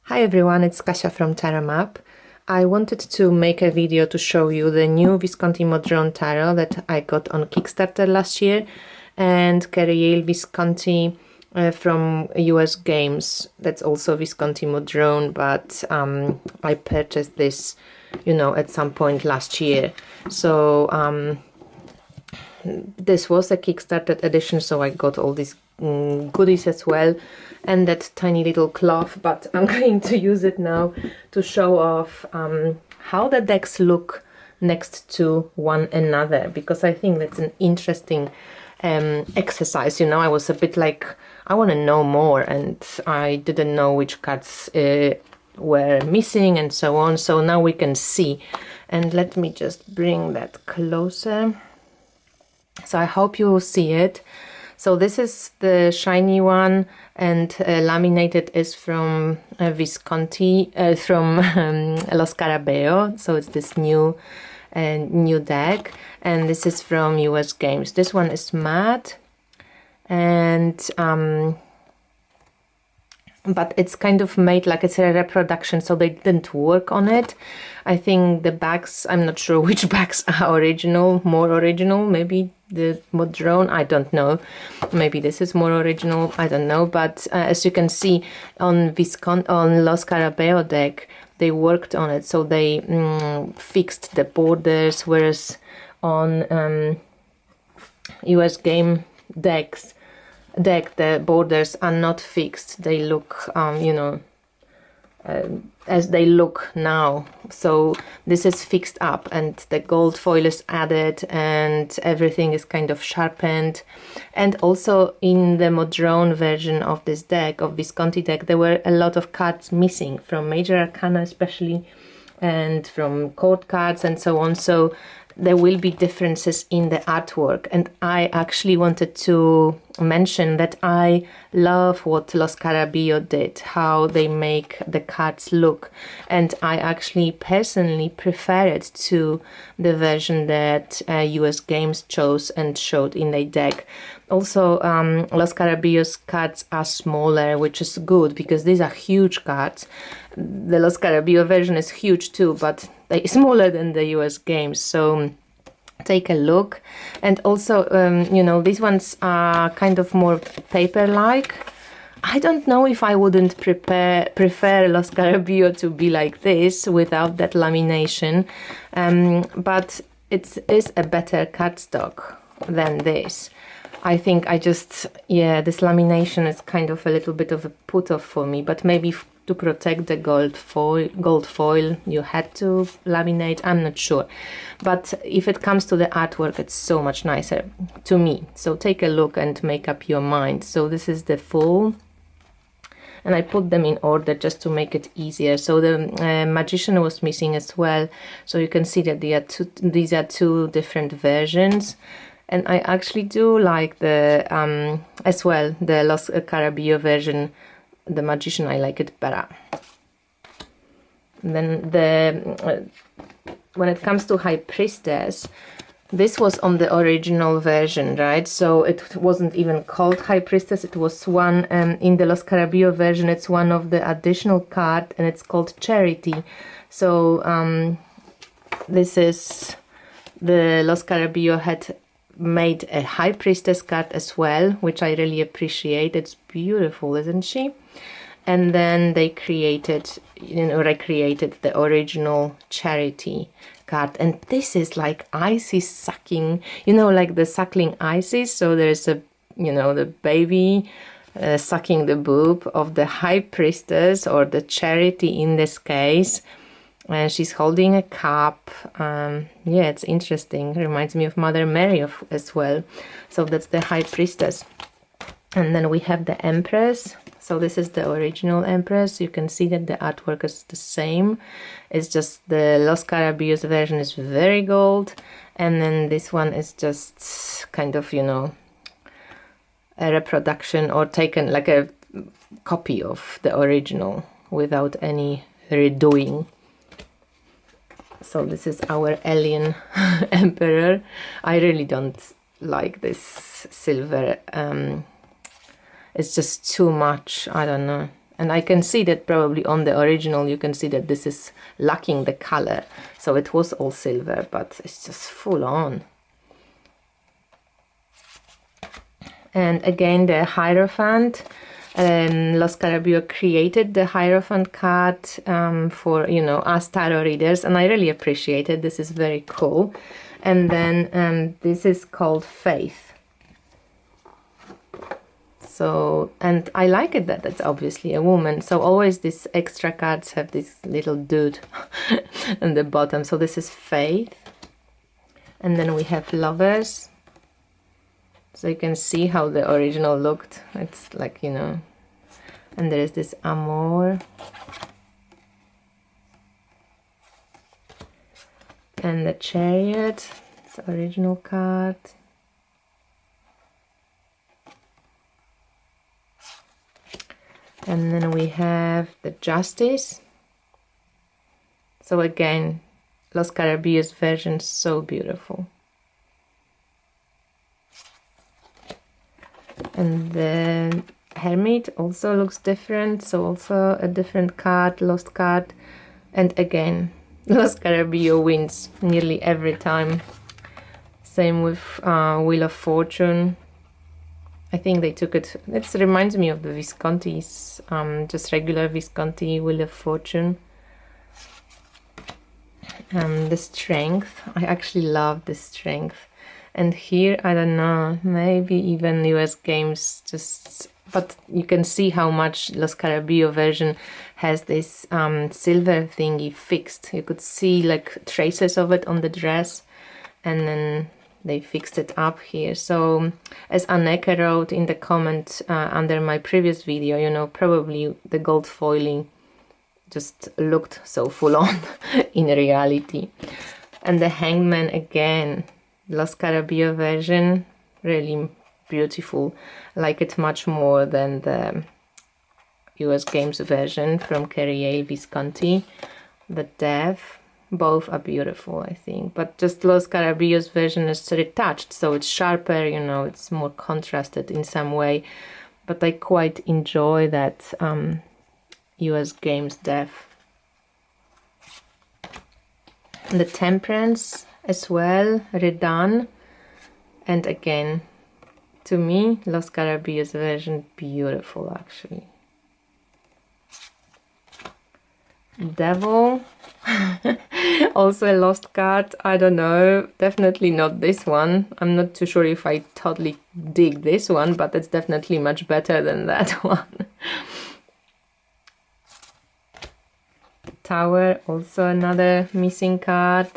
Hi everyone, it's Kasia from Tarot Map. I wanted to make a video to show you the new Visconti Modrone tarot that I got on Kickstarter last year, and Cary-Yale Visconti from US Games. That's also Visconti Modrone, but I purchased this, at some point last year. So this was a Kickstarter edition, so I got all these goodies as well, and that tiny little cloth, but I'm going to use it now to show off how the decks look next to one another, because I think that's an interesting exercise. I was a bit like, I want to know more, and I didn't know which cards were missing and so on, so now we can see. And let me just bring that closer, so I hope you will see it. So this is the shiny one, and laminated is from Visconti, from Lo Scarabeo. So it's this new deck, and this is from US Games. This one is matte, and but it's kind of made like it's a reproduction, so they didn't work on it. I think the backs, I'm not sure which backs are original, more original, maybe the Modrone, I don't know. Maybe this is more original, I don't know. But as you can see on Lo Scarabeo deck, they worked on it, so they fixed the borders, whereas on US Game deck, the borders are not fixed. They look, as they look now. So this is fixed up, and the gold foil is added, and everything is kind of sharpened. And also in the Modrone version of this deck, of Visconti deck, there were a lot of cards missing from Major Arcana especially, and from court cards and so on. So there will be differences in the artwork, and I actually wanted to mention that I love what Lo Scarabeo did, how they make the cards look, and I actually personally prefer it to the version that US Games chose and showed in their deck. Also, Lo Scarabeo's cards are smaller, which is good because these are huge cards. The Lo Scarabeo version is huge too, but they're smaller than the US Games, so take a look. And also, these ones are kind of more paper-like. I don't know if I wouldn't prefer Lo Scarabeo to be like this without that lamination, but it is a better cardstock than this. I think this lamination is kind of a little bit of a put-off for me, but maybe to protect the gold foil you had to laminate, I'm not sure. But if it comes to the artwork, it's so much nicer to me. So take a look and make up your mind. So this is the full, and I put them in order just to make it easier. So the Magician was missing as well, so you can see that these are two different versions. And I actually do like the as well the Lo Scarabeo version. The Magician, I like it better. And then when it comes to High Priestess, this was on the original version, right? So it wasn't even called High Priestess. It was one in the Lo Scarabeo version. It's one of the additional card, and it's called Charity. So this is the Lo Scarabeo had made a High Priestess card as well, which I really appreciate. It's beautiful, isn't she? And then they recreated the original Charity card, and this is like Isis sucking, like the suckling Isis. So there's the baby sucking the boob of the High Priestess, or the Charity in this case. And she's holding a cup. It's interesting. Reminds me of Mother Mary as well. So that's the High Priestess. And then we have the Empress. So this is the original Empress. You can see that the artwork is the same. It's just the Lo Scarabeo's version is very gold. And then this one is just kind of, a reproduction, or taken like a copy of the original without any redoing. So this is our alien emperor. I really don't like this silver. It's just too much. I don't know. And I can see that probably on the original you can see that this is lacking the color. So it was all silver, but it's just full on. And again, the Hierophant. Lo Scarabeo created the Hierophant card for, you know, us tarot readers, and I really appreciate it. This is very cool. And then this is called Faith. So, and I like it that it's obviously a woman. So always these extra cards have this little dude on the bottom. So this is Faith. And then we have Lovers. So you can see how the original looked. It's like, you know, and there is this Amor. And the Chariot, it's the original card. And then we have the Justice. So again, Lo Scarabeo's version, so beautiful. And the Hermit also looks different, so also a different card, lost card. And again, Lo Scarabeo wins nearly every time. Same with Wheel of Fortune. I think they took it, it reminds me of the Visconti's, just regular Visconti Wheel of Fortune. The Strength, I actually love the Strength. And here, I don't know, maybe even US Games just, but you can see how much Lo Scarabeo version has this silver thingy fixed. You could see like traces of it on the dress, and then they fixed it up here. So as Anneke wrote in the comment under my previous video, you know, probably the gold foiling just looked so full on in reality. And the Hangman again, Lo Scarabeo version, really beautiful. I like it much more than the US Games version from Cary-Yale Visconti. The Death, both are beautiful, I think. But just Lo Scarabeo's version is retouched, so it's sharper, you know, it's more contrasted in some way. But I quite enjoy that US Games Death. The Temperance as well, redone. And again, to me, Lo Scarabeo's version, beautiful actually. Devil, also a lost card. I don't know, definitely not this one. I'm not too sure if I totally dig this one, but it's definitely much better than that one. Tower, also another missing card.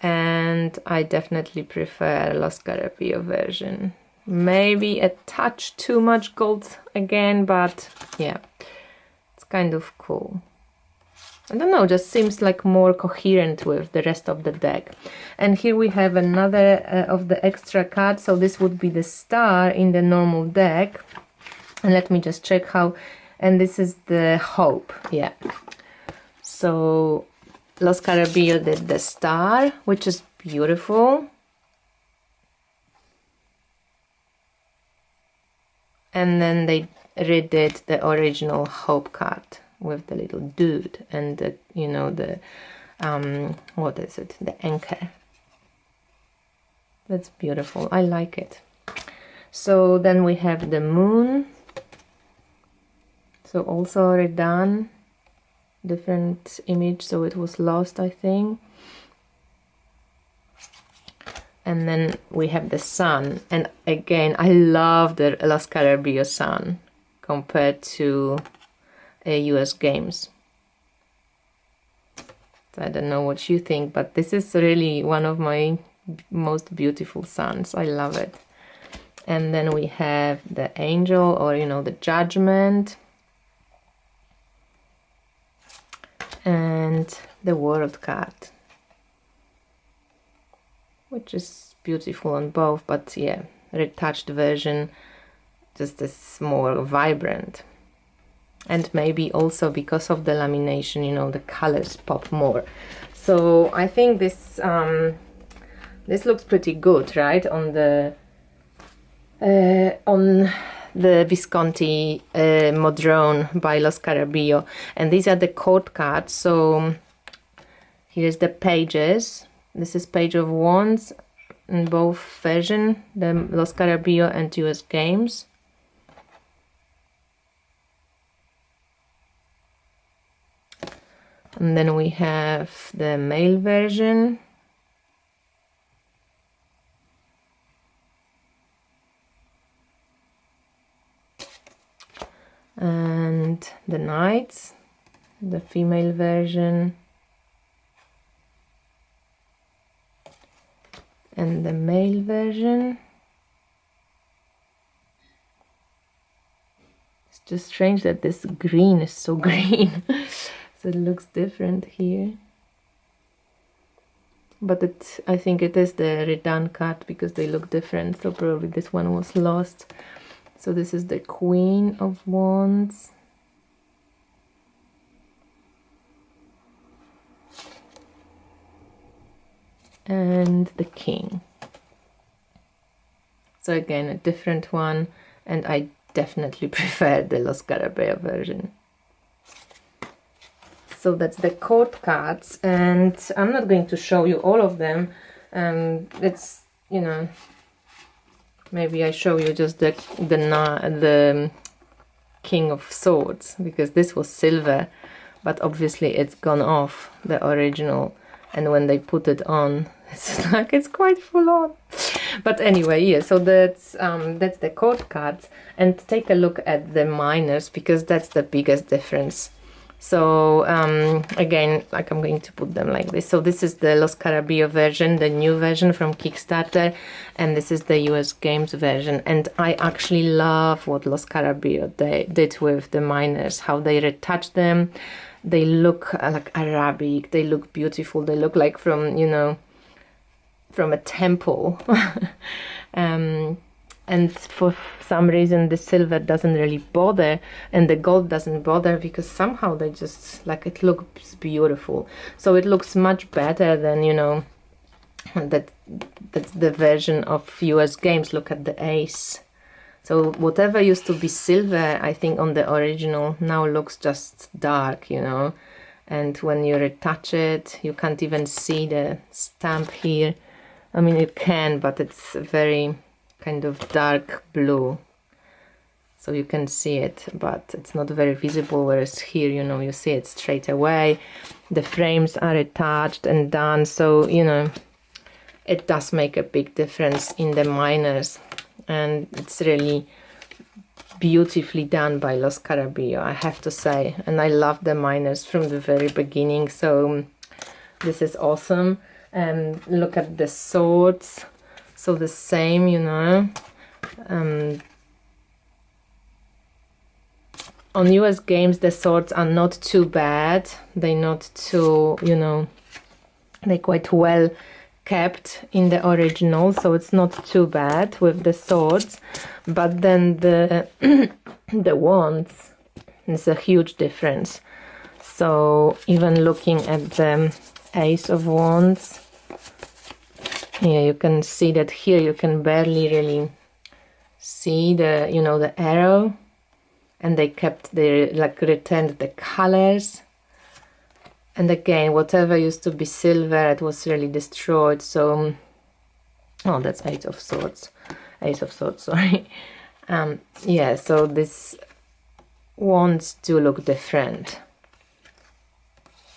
And I definitely prefer Lo Scarabeo version. Maybe a touch too much gold again, but yeah, it's kind of cool. I don't know, just seems like more coherent with the rest of the deck. And here we have another of the extra cards. So this would be the Star in the normal deck. And let me just check how, and this is the Hope, yeah. So Lo Scarabeo did the Star, which is beautiful. And then they redid the original Hope card with the little dude and the, you know, the what is it, the anchor. That's beautiful, I like it. So then we have the Moon, so also redone, different image, so it was lost, I think. And then we have the Sun, and again I love the Lo Scarabeo Sun compared to US Games. I don't know what you think, but this is really one of my most beautiful suns. I love it. And then we have the Angel, or you know, the Judgment, and the World card, which is beautiful on both, but yeah, retouched version just is more vibrant. And maybe also because of the lamination, you know, the colors pop more. So I think this this looks pretty good, right? On the the Visconti Modrone by Lo Scarabeo, and these are the court cards. So here's the pages. This is Page of Wands in both version, the Lo Scarabeo and US Games. And then we have the male version. And the knights, the female version. And the male version. It's just strange that this green is so green. So it looks different here. But I think it is the redone card because they look different. So probably this one was lost. So this is the Queen of Wands. And the King. So again, a different one, and I definitely prefer the Lo Scarabeo version. So that's the court cards, and I'm not going to show you all of them. It's, you know, maybe I show you just the King of Swords, because this was silver, but obviously it's gone off the original, and when they put it on, it's like it's quite full on. But anyway, yeah, so that's the court cards, and take a look at the minors, because that's the biggest difference. So again, like I'm going to put them like this. So this is the Lo Scarabeo version, the new version from Kickstarter, and this is the US Games version. And I actually love what Lo Scarabeo they did with the minors, how they retouched them. They look like Arabic, they look beautiful, they look like from, you know, from a temple. And for some reason the silver doesn't really bother and the gold doesn't bother, because somehow they just, like, it looks beautiful. So it looks much better than, you know, that's the version of US Games. Look at the ace. So whatever used to be silver, I think on the original, now looks just dark, you know. And when you retouch it, you can't even see the stamp here. I mean, you can, but it's very kind of dark blue, so you can see it, but it's not very visible, whereas here, you know, you see it straight away. The frames are attached and done, so, you know, it does make a big difference in the minors, and it's really beautifully done by Lo Scarabeo, I have to say. And I love the minors from the very beginning, so this is awesome. And look at the swords. So the same, you know, on US Games the swords are not too bad, they're not too, you know, they're quite well kept in the original, so it's not too bad with the swords. But then the the wands, there's a huge difference. So even looking at the Ace of Wands, yeah, you can see that here you can barely really see the, you know, the arrow, and they kept the, like, returned the colors. And again, whatever used to be silver, it was really destroyed. So, oh, that's Ace of Swords, sorry. Yeah, so this wands do look different,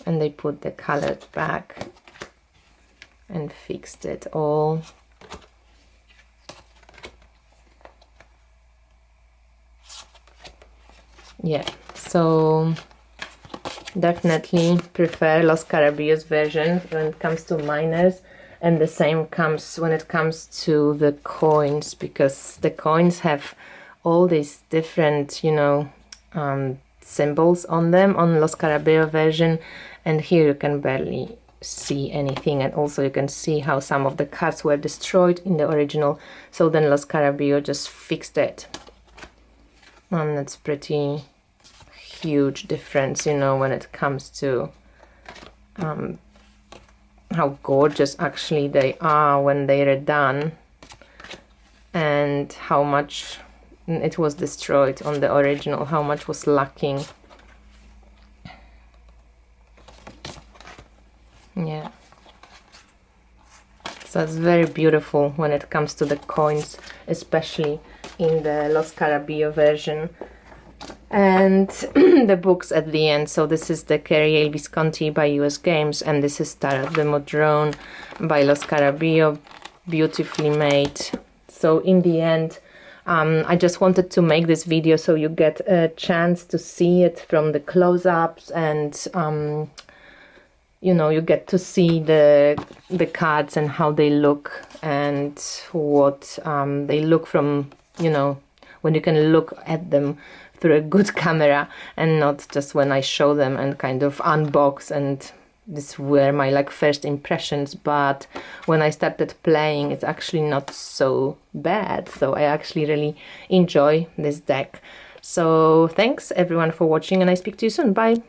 and they put the colored back and fixed it all. Yeah, so definitely prefer Lo Scarabeo's version when it comes to minors, and the same comes when it comes to the coins, because the coins have all these different, you know, symbols on them on Lo Scarabeo version, and here you can barely see anything. And also you can see how some of the cards were destroyed in the original, so then Lo Scarabeo just fixed it, and it's pretty huge difference, you know, when it comes to how gorgeous actually they are when they're done, and how much it was destroyed on the original, how much was lacking. Yeah. So it's very beautiful when it comes to the coins, especially in the Lo Scarabeo version. And the books at the end. So this is the Cary-Yale Visconti by US Games, and this is the Modrone by Lo Scarabeo, beautifully made. So in the end, I just wanted to make this video so you get a chance to see it from the close-ups, and you know, you get to see the cards and how they look, and what they look from, you know, when you can look at them through a good camera, and not just when I show them and kind of unbox, and this were my like first impressions. But when I started playing, it's actually not so bad, so I actually really enjoy this deck. So thanks everyone for watching, and I speak to you soon. Bye.